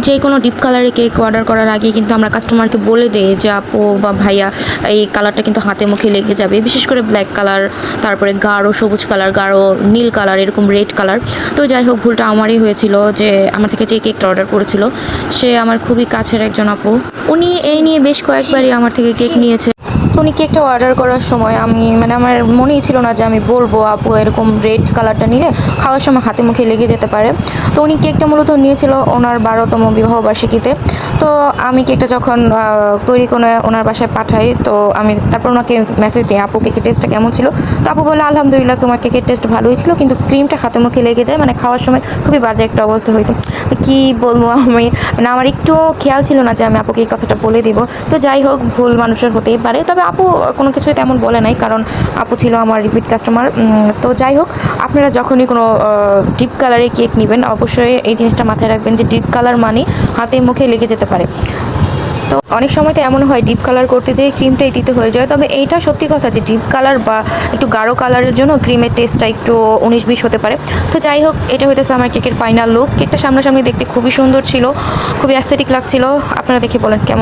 যে কোনো ডিপ কালারের কেক অর্ডার করার আগে কিন্তু আমরা কাস্টমারকে বলে দেই যে আপু বা ভাইয়া এই কালারটা কিন্তু হাতে মুখে লেগে যাবে, বিশেষ করে ব্ল্যাক কালার, তারপরে গাঢ় সবুজ কালার, গাঢ় নীল কালার, এরকম রেড কালার। তো যাই হোক, ভুলটা আমারই হয়েছিল যে আমার থেকে যে কেকটা অর্ডার করেছিল সে আমার খুবই কাছের একজন আপু। উনি এই নিয়ে বেশ কয়েকবারই আমার থেকে কেক নিয়েছে। তো উনি কেকটা অর্ডার করার সময় আমার মনেই ছিল না যে আমি বলবো আপু এরকম রেড কালারটা নিলে খাওয়ার সময় হাতে মুখে লেগে যেতে পারে। তো উনি কেকটা মূলত নিয়েছিল ওনার 12তম বিবাহবার্ষিকীতে। তো আমি কেকটা যখন তৈরি করে ওনার বাসায় পাঠাই, তো আমি তারপর ওনাকে মেসেজ দিই আপু কেকের টেস্টটা কেমন ছিল। তো আপু বলে আলহামদুলিল্লাহ তোমার কেকের টেস্ট ভালোই ছিল, কিন্তু ক্রিমটা হাতে মুখে লেগে যায়, মানে খাওয়ার সময় খুবই বাজে একটা অবস্থা হয়েছে। কি বলবো আমার একটু খেয়াল ছিল না যে আমি আপুকে এই কথাটা বলে দিব। তো যাই হোক, ভুল মানুষের হতেই পারে, তবে আপু কোনো কিছুই তেমন বলে নাই, কারণ আপু ছিল আমার রিপিট কাস্টমার। তো যাই হোক, আপনারা যখনই কোনো ডিপ কালারের কেক নেবেন অবশ্যই এই জিনিসটা মাথায় রাখবেন যে ডিপ কালার মানে হাতে মুখে লেগে যেতে পারে। তো অনেক সময় তো এমন হয় ডিপ কালার করতে যেয়ে ক্রিমটাই দিতে হয়ে যায়, তবে এইটা সত্যি কথা যে ডিপ কালার বা একটু গাঢ় কালারের জন্য ক্রিমের টেস্টটা একটু 19-20 হতে পারে। তো যাই হোক, এটা হইতেছে আমার কেকের ফাইনাল লুক। কেকটা সামনাসামনি দেখতে খুবই সুন্দর ছিল, খুবই অ্যাস্থেটিক লাগছিল। আপনারা দেখে বলেন কেমন।